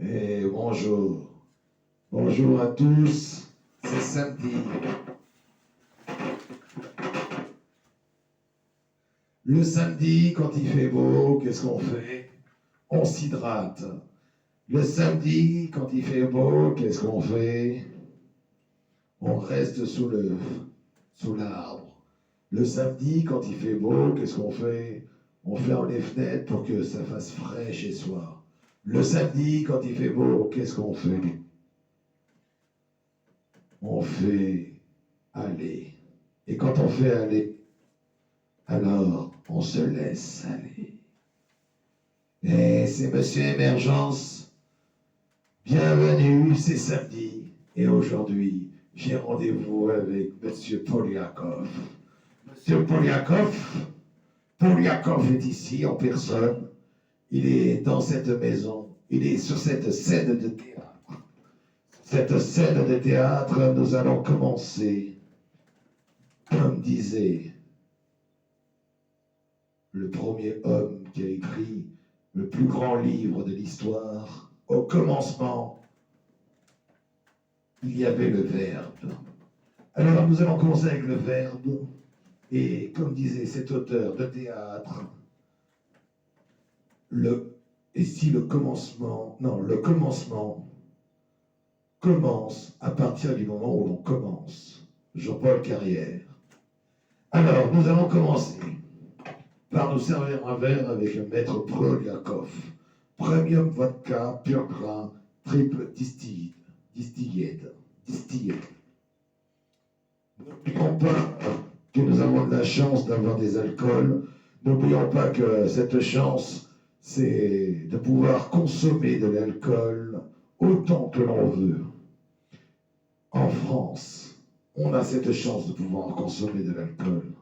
Et bonjour. Bonjour à tous. C'est samedi. Le samedi, quand il fait beau, qu'est-ce qu'on fait? On s'hydrate. Le samedi, quand il fait beau, qu'est-ce qu'on fait? On reste sous l'arbre. Le samedi, quand il fait beau, qu'est-ce qu'on fait? On ferme les fenêtres pour que ça fasse frais chez soi. Le samedi, quand il fait beau, qu'est-ce qu'on fait? On fait aller. Et quand on fait aller, alors on se laisse aller. Et c'est Monsieur Émergence. Bienvenue, c'est samedi. Et aujourd'hui, j'ai rendez-vous avec Monsieur Polyakov. Monsieur Polyakov est ici en personne. Il est dans cette maison. Il est sur cette scène de théâtre. Cette scène de théâtre, nous allons commencer, comme disait le premier homme qui a écrit le plus grand livre de l'histoire. Au commencement, il y avait le Verbe. Alors nous allons commencer avec le Verbe. Et comme disait cet auteur de théâtre, le commencement commence à partir du moment où l'on commence. Jean-Paul Carrière. Alors, nous allons commencer par nous servir un verre avec le maître Polyakov. Premium vodka, pur grain, triple distillé. N'oublions pas que nous avons de la chance d'avoir des alcools. N'oublions pas que cette chance, c'est de pouvoir consommer de l'alcool autant que l'on veut. En France, on a cette chance de pouvoir consommer de l'alcool.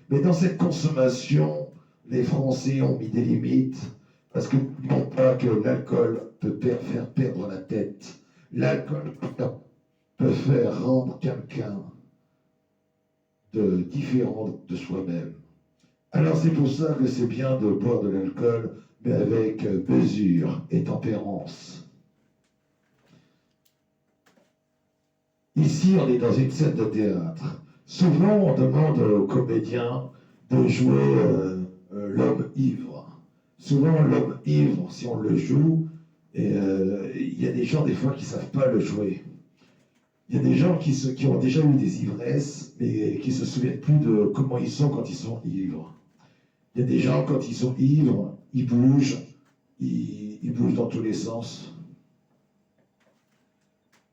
Mais dans cette consommation, les Français ont mis des limites, parce que n'oublions pas que l'alcool peut faire perdre la tête. L'alcool peut faire rendre quelqu'un différent de soi-même. Alors c'est pour ça que c'est bien de boire de l'alcool, mais avec mesure et tempérance. Ici, on est dans une scène de théâtre. Souvent, on demande aux comédiens de jouer l'homme ivre. Souvent, l'homme ivre, si on le joue, il y a des gens, des fois, qui ne savent pas le jouer. Il y a des gens qui ont déjà eu des ivresses, mais qui ne se souviennent plus de comment ils sont quand ils sont ivres. Il y a des gens, quand ils sont ivres, ils bougent dans tous les sens.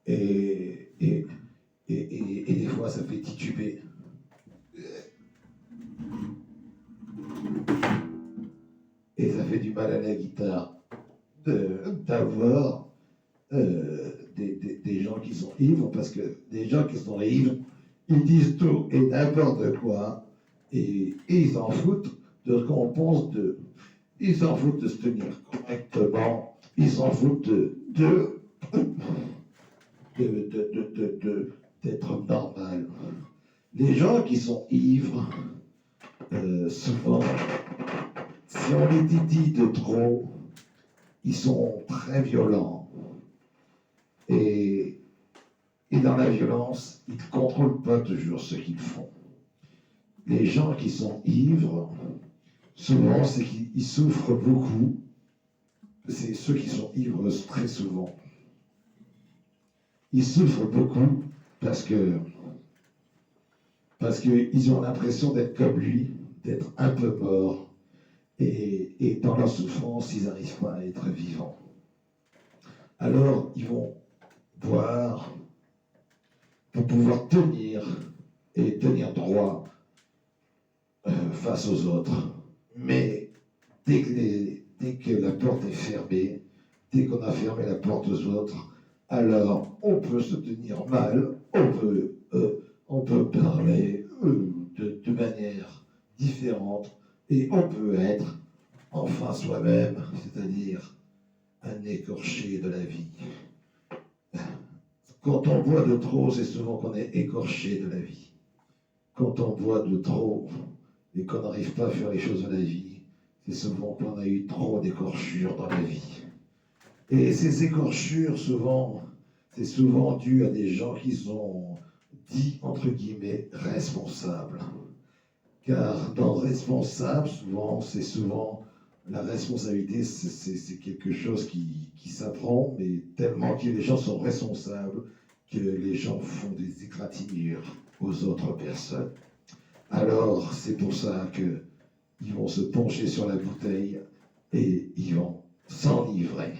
Et des fois, ça fait tituber. Et ça fait du mal à la guitare d'avoir des gens qui sont ivres, parce que des gens qui sont ivres, ils disent tout et n'importe quoi, et ils s'en foutent de ce qu'on pense d'eux. Ils s'en foutent de se tenir correctement, ils s'en foutent d'être normal. Les gens qui sont ivres, souvent, si on les dit de trop, ils sont très violents. Et dans la violence, ils ne contrôlent pas toujours ce qu'ils font. Les gens qui sont ivres, souvent, c'est qu'ils souffrent beaucoup. C'est ceux qui sont ivres très souvent. Ils souffrent beaucoup parce qu'ils ont l'impression d'être comme lui, d'être un peu mort, et dans leur souffrance, ils n'arrivent pas à être vivants. Alors, ils vont boire pour pouvoir tenir droit face aux autres. Mais dès que la porte est fermée, dès qu'on a fermé la porte aux autres, alors on peut se tenir mal, on peut parler de manière différente, et on peut être enfin soi-même, c'est-à-dire un écorché de la vie. Quand on boit de trop, c'est souvent qu'on est écorché de la vie. Quand on boit de trop et qu'on n'arrive pas à faire les choses de la vie, c'est souvent qu'on a eu trop d'écorchures dans la vie. Et ces écorchures, souvent, c'est souvent dû à des gens qui sont dits, entre guillemets, responsables. Car dans responsable, souvent, c'est souvent la responsabilité, c'est quelque chose qui s'apprend, mais tellement que les gens sont responsables que les gens font des égratignures aux autres personnes. Alors, c'est pour ça qu'ils vont se pencher sur la bouteille et ils vont s'enivrer.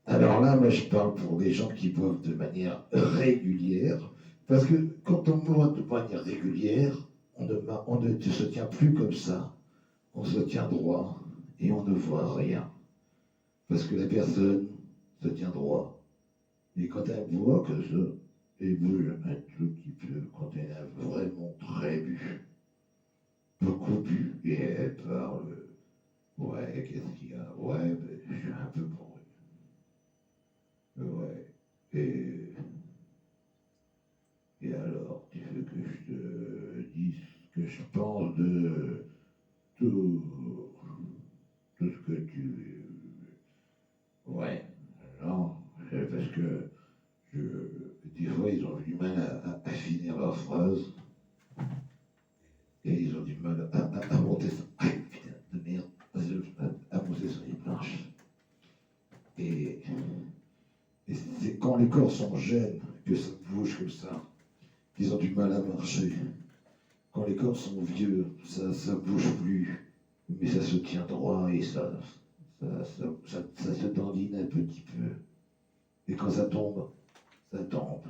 Alors là, moi, je parle pour des gens qui boivent de manière régulière, parce que quand on boit de manière régulière, on ne se tient plus comme ça, on se tient droit et on ne voit rien, parce que la personne se tient droit. Et quand elle boit que ça, elle bouge un tout petit peu, quand elle a vraiment très bu, beaucoup bu, et elle parle, ouais, qu'est-ce qu'il y a? Ouais, ben, je suis un peu bourré. Ouais. Et alors, tu veux que je te dise ce que je pense de tout, tout ce que tu... Ouais, non, c'est parce que des fois, ils ont du mal à finir leur phrase et ils ont du mal à monter son... Ah, putain de merde, à monter sur les planches. Et, et c'est quand les corps sont jeunes que ça bouge comme ça, qu'ils ont du mal à marcher. Quand les corps sont vieux, ça bouge plus, mais ça se tient droit et ça se dandine un petit peu. Et quand ça tombe, ça tombe.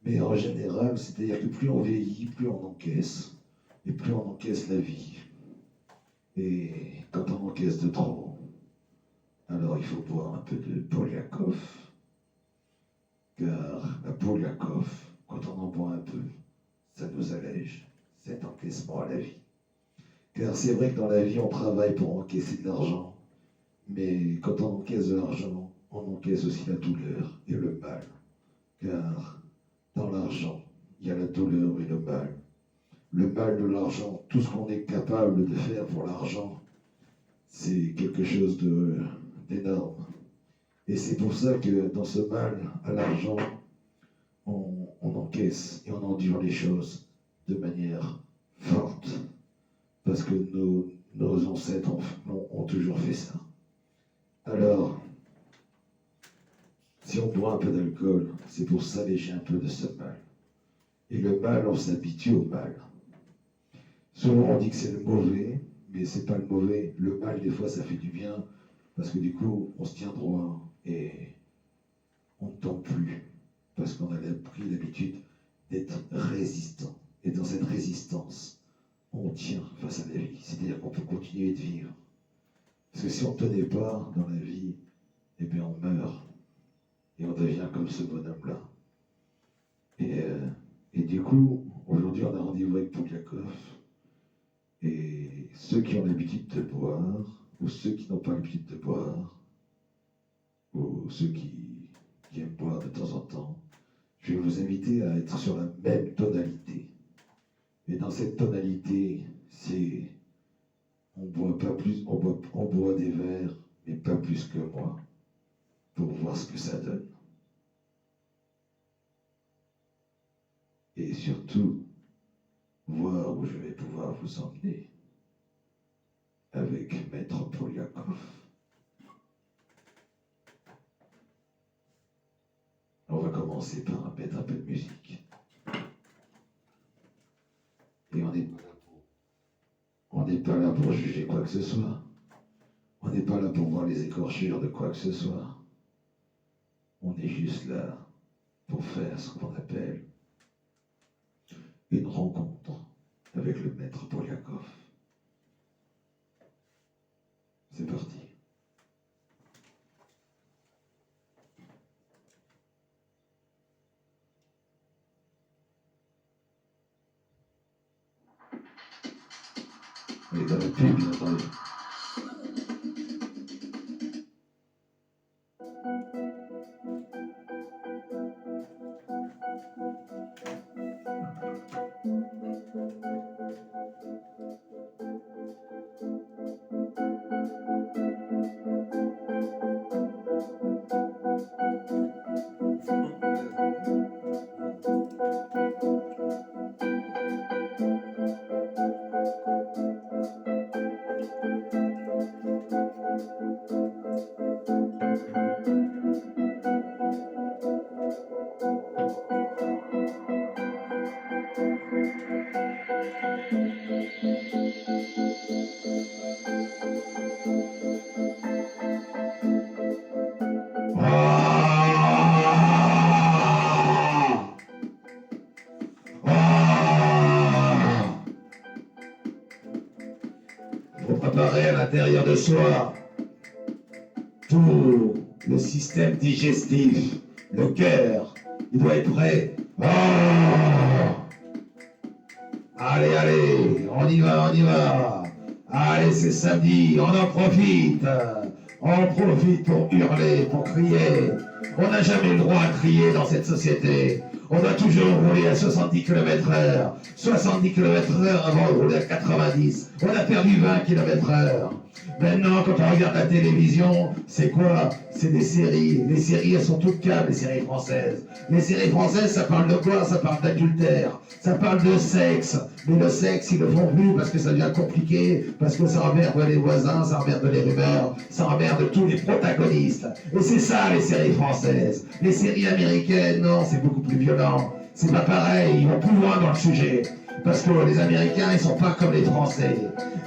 Mais en général, c'est-à-dire que plus on vieillit, plus on encaisse, et plus on encaisse la vie. Et quand on encaisse de trop, alors il faut boire un peu de Poliakov, car la Poliakov, quand on en boit un peu, ça nous allège cet encaissement à la vie. Car c'est vrai que dans la vie, on travaille pour encaisser de l'argent, mais quand on encaisse de l'argent, on encaisse aussi la douleur et le mal. Car dans l'argent, il y a la douleur et le mal. Le mal de l'argent, tout ce qu'on est capable de faire pour l'argent, c'est quelque chose d'énorme. Et c'est pour ça que dans ce mal à l'argent, on encaisse et on endure les choses de manière forte. Parce que nos ancêtres ont toujours fait ça. Alors, si on boit un peu d'alcool, c'est pour s'alléger un peu de ce mal. Et le mal, on s'habitue au mal. Souvent, on dit que c'est le mauvais, mais c'est pas le mauvais. Le mal, des fois, ça fait du bien, parce que du coup, on se tient droit et on ne tombe plus, parce qu'on a pris l'habitude d'être résistant. Et dans cette résistance, on tient face à la vie. C'est-à-dire qu'on peut continuer de vivre. Parce que si on ne tenait pas dans la vie, eh bien on meurt. Et on devient comme ce bonhomme-là. Et du coup, aujourd'hui, on a rendez-vous avec Pouliakov. Et ceux qui ont l'habitude de boire, ou ceux qui n'ont pas l'habitude de boire, ou ceux qui aiment boire de temps en temps, je vais vous inviter à être sur la même tonalité. Et dans cette tonalité, c'est on boit pas plus, on boit des verres, mais pas plus que moi, pour voir ce que ça donne. Et surtout, voir où je vais pouvoir vous emmener avec Maître Poliakov. On va commencer par mettre un peu de musique. Et on n'est pas là pour juger quoi que ce soit. On n'est pas là pour voir les écorchures de quoi que ce soit. On est juste là pour faire ce qu'on appelle une rencontre avec le Maître Poliakov. C'est parti. On est dans le pub, bien entendu. Ah! Ah! Il faut préparer à l'intérieur de soi tout le système digestif, le cœur, il doit être prêt. Ah! Allez, allez, on y va, on y va. Allez, c'est samedi, on en profite. On profite pour hurler, pour crier. On n'a jamais le droit à crier dans cette société. On doit toujours rouler à 70 km/h. 70 km/h avant de rouler à 90. On a perdu 20 km/h. Maintenant, quand on regarde la télévision, c'est quoi? C'est des séries. Les séries, elles sont toutes câbles, les séries françaises. Les séries françaises, ça parle de quoi? Ça parle d'adultère. Ça parle de sexe. Mais le sexe, ils le font plus parce que ça devient compliqué, parce que ça emmerde les voisins, ça emmerde les rumeurs, ça emmerde tous les protagonistes. Et c'est ça, les séries françaises. Les séries américaines, non, c'est beaucoup plus violent. C'est pas pareil, ils vont plus loin dans le sujet. Parce que les Américains, ils sont pas comme les Français.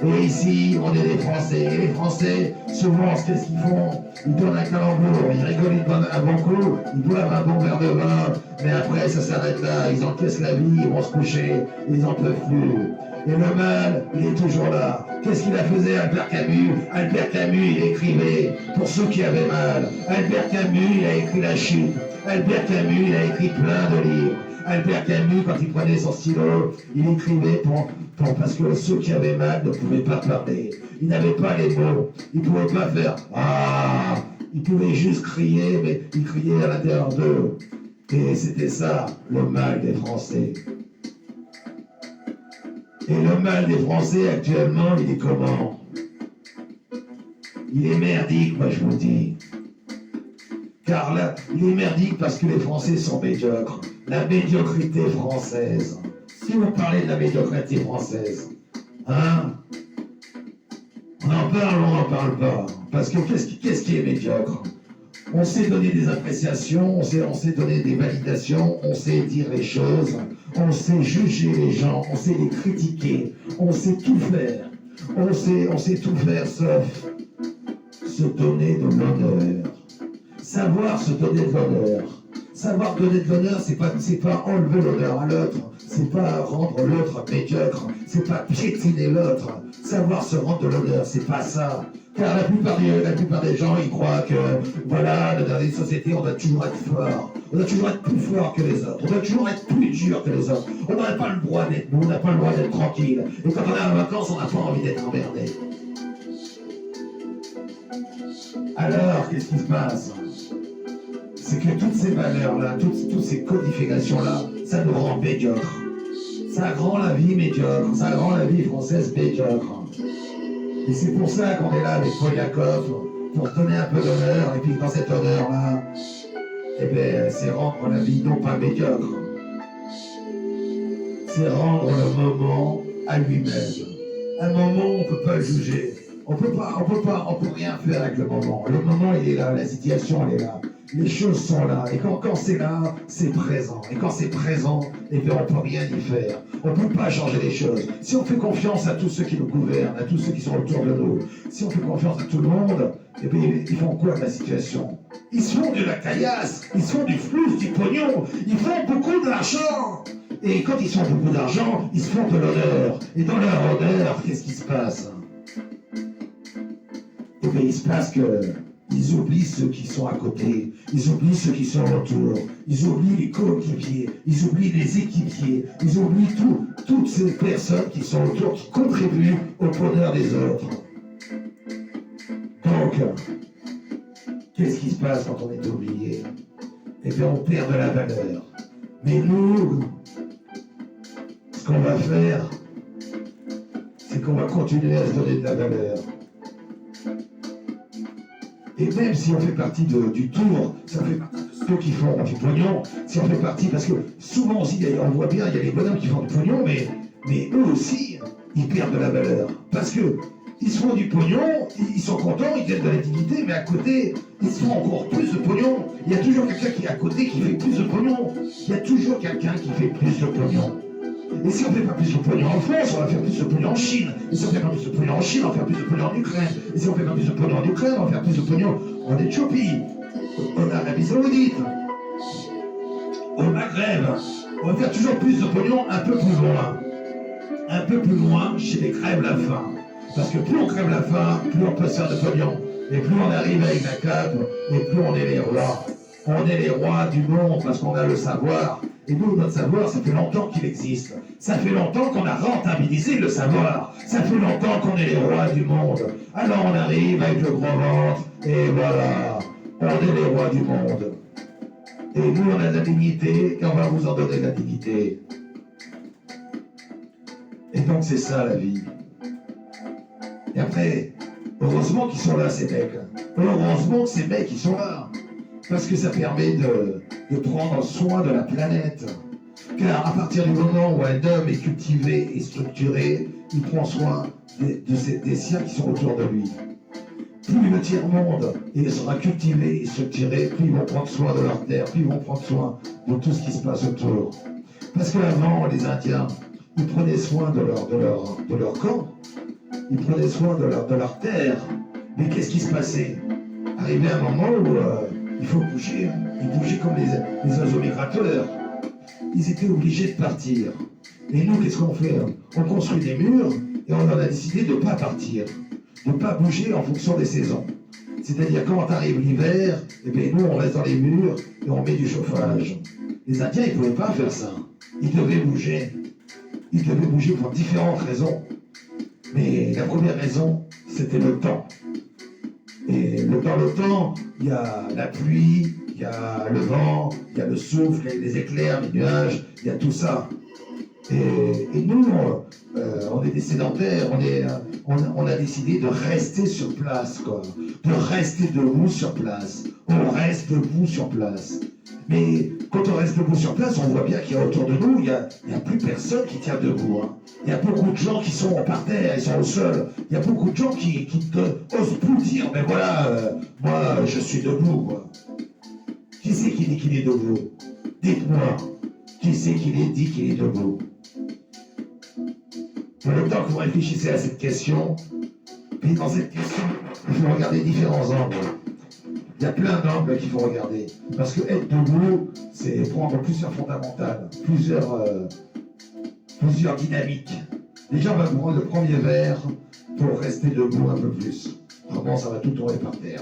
Et ici, on est des Français. Et les Français, souvent, qu'est-ce qu'ils font? Ils donnent un calembour, ils rigolent, ils donnent un bon coup, ils boivent un bon verre de vin, mais après, ça s'arrête là. Ils encaissent la vie, ils vont se coucher, ils en peuvent plus. Et le mal, il est toujours là. Qu'est-ce qu'il a faisait, Albert Camus? Albert Camus, il écrivait pour ceux qui avaient mal. Albert Camus, il a écrit La Chute. Albert Camus, il a écrit plein de livres. Albert Camus, quand il prenait son stylo, il écrivait parce que ceux qui avaient mal ne pouvaient pas parler. Ils n'avaient pas les mots. Ils ne pouvaient pas faire « Ah !» Ils pouvaient juste crier, mais ils criaient à l'intérieur d'eux. Et c'était ça, le mal des Français. Et le mal des Français, actuellement, il est comment? Il est merdique, moi je vous dis. Car là, il est merdique parce que les Français sont médiocres. La médiocrité française. Si vous parlez de la médiocrité française, hein? On en parle ou on n'en parle pas? Parce que qu'est-ce qui est médiocre? On sait donner des appréciations, on sait donner des validations, on sait dire les choses, on sait juger les gens, on sait les critiquer, on sait tout faire. On sait tout faire sauf se donner de l'honneur. Savoir se donner de l'honneur. Savoir donner de l'honneur, c'est pas enlever l'honneur à l'autre, c'est pas rendre l'autre médiocre, c'est pas piétiner l'autre. Savoir se rendre de l'honneur, c'est pas ça. Car la plupart des gens, ils croient que, voilà, dans une société, on doit toujours être fort. On doit toujours être plus fort que les autres. On doit toujours être plus dur que les autres. On n'a pas le droit d'être beau, on n'a pas le droit d'être tranquille. Et quand on est en vacances, on n'a pas envie d'être emmerdé. Alors, qu'est-ce qui se passe? C'est que toutes ces valeurs-là, toutes ces codifications-là, ça nous rend médiocres. Ça rend la vie médiocre, ça rend la vie française médiocre. Et c'est pour ça qu'on est là avec Polyakov, pour donner un peu d'honneur, et puis dans cet honneur-là, eh bien, c'est rendre la vie non pas médiocre. C'est rendre le moment à lui-même. Un moment, on ne peut pas le juger. On peut rien faire avec le moment. Le moment, il est là, la situation, elle est là. Les choses sont là. Et quand c'est là, c'est présent. Et quand c'est présent, eh bien, on ne peut rien y faire. On ne peut pas changer les choses. Si on fait confiance à tous ceux qui nous gouvernent, à tous ceux qui sont autour de nous, si on fait confiance à tout le monde, eh bien, ils font quoi de la situation? Ils se font de la caillasse, ils se font du flou, du pognon, ils font beaucoup d'argent. Et quand ils font beaucoup d'argent, ils se font de l'honneur. Et dans leur honneur, qu'est-ce qui se passe? Eh bien, il se passe qu'ils oublient ceux qui sont à côté, ils oublient ceux qui sont autour, ils oublient les coéquipiers, ils oublient les équipiers, ils oublient toutes ces personnes qui sont autour, qui contribuent au bonheur des autres. Donc, qu'est-ce qui se passe quand on est oublié? Eh bien, on perd de la valeur. Mais nous, ce qu'on va faire, c'est qu'on va continuer à se donner de la valeur. Et même si on fait partie du tour, ça fait partie de ceux qui font du pognon, si on fait partie, parce que souvent aussi, on voit bien, il y a les bonhommes qui font du pognon, mais eux aussi, ils perdent de la valeur. Parce que ils se font du pognon, ils sont contents, ils gagnent de la dignité, mais à côté, ils se font encore plus de pognon. Il y a toujours quelqu'un qui est à côté qui fait plus de pognon. Il y a toujours quelqu'un qui fait plus de pognon. Et si on ne fait pas plus de pognon en France, on va faire plus de pognon en Chine. Et si on ne fait pas plus de pognon en Chine, on va faire plus de pognon en Ukraine. Et si on ne fait pas plus de pognon en Ukraine, on va faire plus de pognon en Éthiopie. en Arabie Saoudite, au Maghreb. On va faire toujours plus de pognon un peu plus loin. Un peu plus loin chez les crèves la faim. Parce que plus on crève la faim, plus on peut se faire de pognon. Et plus on arrive avec la cape, et plus on est les rois. On est les rois du monde parce qu'on a le savoir. Et nous, notre savoir, ça fait longtemps qu'il existe. Ça fait longtemps qu'on a rentabilisé le savoir. Ça fait longtemps qu'on est les rois du monde. Alors on arrive avec le gros ventre, et voilà, on est les rois du monde. Et nous, on a de la dignité, et on va vous en donner de la dignité. Et donc, c'est ça, la vie. Et après, heureusement qu'ils sont là, ces mecs. Heureusement que ces mecs, ils sont là. Parce que ça permet de prendre soin de la planète. Car à partir du moment où un homme est cultivé et structuré, il prend soin des siens qui sont autour de lui. Plus le tiers-monde sera cultivé et structuré, plus ils vont prendre soin de leur terre, plus ils vont prendre soin de tout ce qui se passe autour. Parce qu'avant, les Indiens, ils prenaient soin de leur camp, ils prenaient soin de leur terre. Mais qu'est-ce qui se passait? Arrivé un moment où il faut bouger, ils bougeaient comme les oiseaux migrateurs. Ils étaient obligés de partir. Et nous, qu'est-ce qu'on fait? On construit des murs et on en a décidé de ne pas partir, de ne pas bouger en fonction des saisons. C'est-à-dire quand arrive l'hiver, eh bien, nous on reste dans les murs et on met du chauffage. Les Indiens, ils ne pouvaient pas faire ça. Ils devaient bouger. Ils devaient bouger pour différentes raisons. Mais la première raison, c'était le temps. Et dans le temps, il y a la pluie, il y a le vent, il y a le souffle, il y a les éclairs, les nuages, il y a tout ça. Et nous, on est des sédentaires, on a décidé de rester sur place, quoi. De rester debout sur place. On reste debout sur place. Mais quand on reste debout sur place, on voit bien qu'il y a autour de nous, il n'y a plus personne qui tient debout. Hein. Il y a beaucoup de gens qui sont par terre, ils sont au sol. Il y a beaucoup de gens qui osent plus dire, mais voilà, moi je suis debout, quoi. Qui c'est qui dit qu'il est debout? Dites-moi, qui c'est qui dit qu'il est debout? Pour le temps que vous réfléchissez à cette question, puis dans cette question, il faut regarder différents angles. Il y a plein d'angles qu'il faut regarder. Parce que être debout, c'est prendre plusieurs fondamentales, plusieurs dynamiques. Déjà, on va prendre le premier verre pour rester debout un peu plus. Vraiment, ça va tout tourner par terre.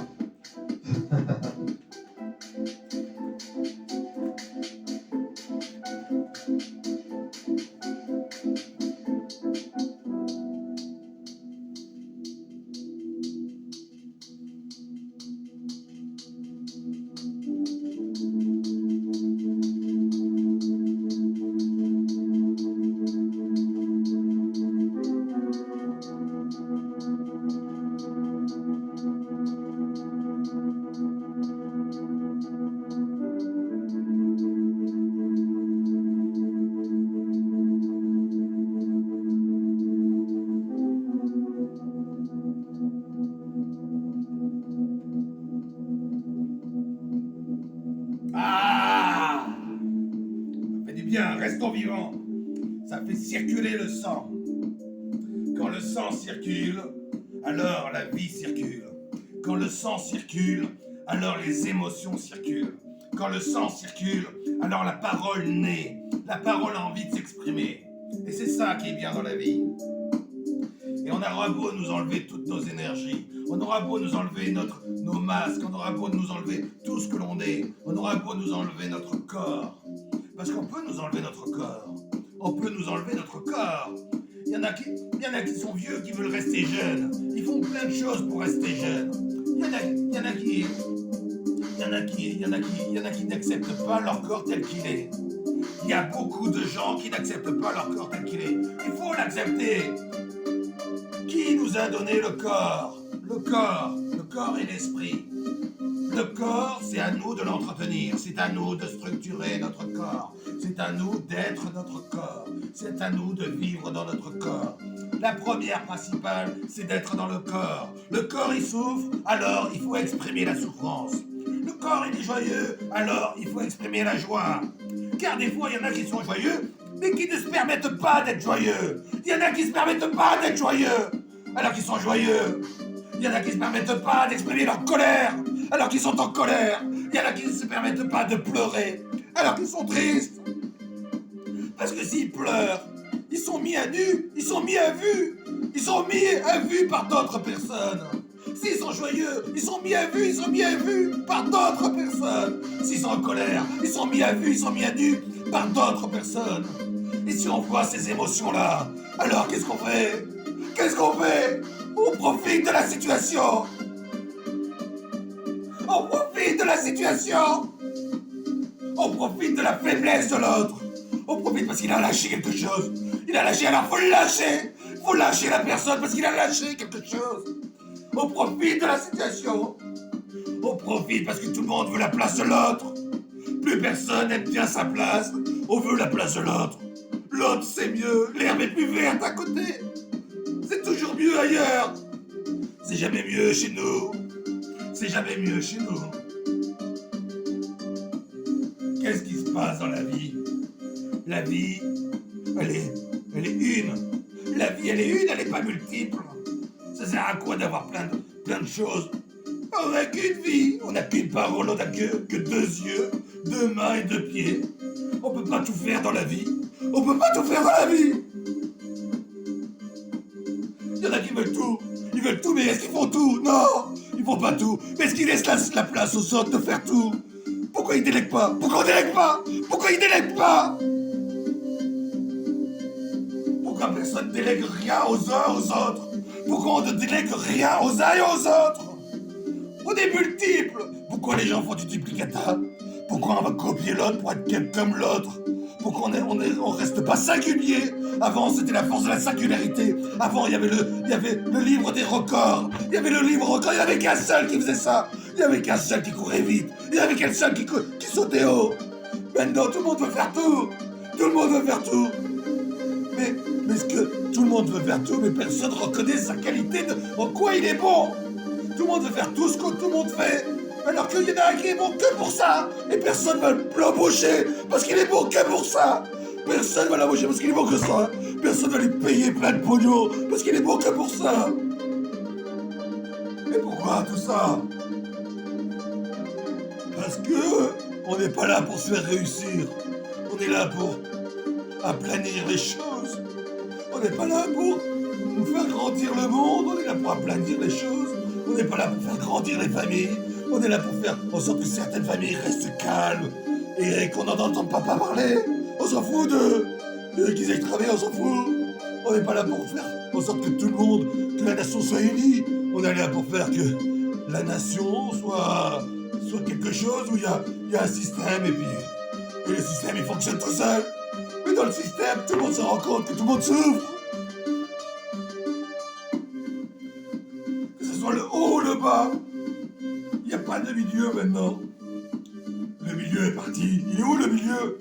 Restons vivants. Ça fait circuler le sang. Quand le sang circule, alors la vie circule. Quand le sang circule, alors les émotions circulent. Quand le sang circule, alors la parole naît. La parole a envie de s'exprimer. Et c'est ça qui est bien dans la vie. Et on aura beau nous enlever toutes nos énergies, on aura beau nous enlever nos masques, on aura beau nous enlever tout ce que l'on est, on aura beau nous enlever notre corps. Parce qu'on peut nous enlever notre corps. On peut nous enlever notre corps. Il y en a qui sont vieux, qui veulent rester jeunes. Ils font plein de choses pour rester jeunes. Il y en a qui n'acceptent pas leur corps tel qu'il est. Il y a beaucoup de gens qui n'acceptent pas leur corps tel qu'il est. Il faut l'accepter. Qui nous a donné le corps? Le corps et l'esprit. Le corps, c'est à nous de l'entretenir, c'est à nous de structurer notre corps, c'est à nous d'être notre corps, c'est à nous de vivre dans notre corps. La première principale, c'est d'être dans le corps. Le corps, il souffre, alors il faut exprimer la souffrance. Le corps, il est joyeux, alors il faut exprimer la joie. Car des fois, il y en a qui sont joyeux, mais qui ne se permettent pas d'être joyeux. Il y en a qui ne se permettent pas d'être joyeux, alors qu'ils sont joyeux. Il y en a qui ne se permettent pas d'exprimer leur colère, alors qu'ils sont en colère. Il y en a qui ne se permettent pas de pleurer alors qu'ils sont tristes. Parce que s'ils pleurent, ils sont mis à nu, ils sont mis à vue. Ils sont mis à vue par d'autres personnes. S'ils sont joyeux, ils sont mis à vue, ils sont mis à vue par d'autres personnes. S'ils sont en colère, ils sont mis à vue, ils sont mis à nu par d'autres personnes. Et si on voit ces émotions-là, alors qu'est-ce qu'on fait? Qu'est-ce qu'on fait? On profite de la situation. On profite de la situation. On profite de la faiblesse de l'autre. On profite parce qu'il a lâché quelque chose. Il a lâché, alors faut le lâcher. Faut lâcher la personne parce qu'il a lâché quelque chose. On profite de la situation. On profite parce que tout le monde veut la place de l'autre. Plus personne n'aime bien sa place. On veut la place de l'autre. L'autre c'est mieux. L'herbe est plus verte à côté. C'est toujours mieux ailleurs. C'est jamais mieux chez nous. C'est jamais mieux chez nous. Qu'est-ce qui se passe dans la vie? La vie, elle est une. La vie, elle est une, elle n'est pas multiple. Ça sert à quoi d'avoir plein de choses? On n'a qu'une vie, on n'a qu'une parole, on n'a que 2 yeux, 2 mains et 2 pieds. On peut pas tout faire dans la vie. On peut pas tout faire dans la vie. Il y en a qui veulent tout. Ils veulent tout, mais est-ce qu'ils font tout? Non, ils font pas tout. Mais est-ce qu'ils laissent la place aux autres de faire tout? Pourquoi ils délèguent pas? Pourquoi on délègue pas? Pourquoi ils délèguent pas? Pourquoi personne ne délègue rien aux uns aux autres? Pourquoi on ne délègue rien aux uns et aux autres? On est multiples. Pourquoi les gens font du duplicata? Pourquoi on va copier l'autre pour être comme l'autre? Pourquoi on reste pas singulier? Avant, c'était la force de la singularité. Avant, il y avait le livre des records. Il y avait le livre record. Il n'y avait qu'un seul qui faisait ça. Il n'y avait qu'un seul qui courait vite. Il n'y avait qu'un seul qui sautait haut. Maintenant, tout le monde veut faire tout. Tout le monde veut faire tout. Mais est-ce que tout le monde veut faire tout, mais personne ne reconnaît sa qualité en quoi il est bon? Tout le monde veut faire tout ce que tout le monde fait. Alors qu'il y en a un qui est bon que pour ça. Et personne ne va l'embaucher parce qu'il est bon que pour ça. Personne ne va l'embaucher parce qu'il est bon que ça. Personne ne va lui payer plein de pognon parce qu'il est bon que pour ça. Et pourquoi tout ça? Parce que on n'est pas là pour se faire réussir. On est là pour aplanir les choses. On n'est pas là pour nous faire grandir le monde. On est là pour aplanir les choses. On n'est pas là pour faire grandir les familles. On est là pour faire en sorte que certaines familles restent calmes et qu'on n'en entende pas parler. On s'en fout qu'ils aient travaillé, on s'en fout. On n'est pas là pour faire en sorte que tout le monde, que la nation soit unie. On est là pour faire que la nation soit quelque chose où il y a un système et le système il fonctionne tout seul. Mais dans le système, tout le monde se rend compte que tout le monde souffre. Que ce soit le haut ou le bas. Il n'y a pas de milieu maintenant. Le milieu est parti. Il est où le milieu?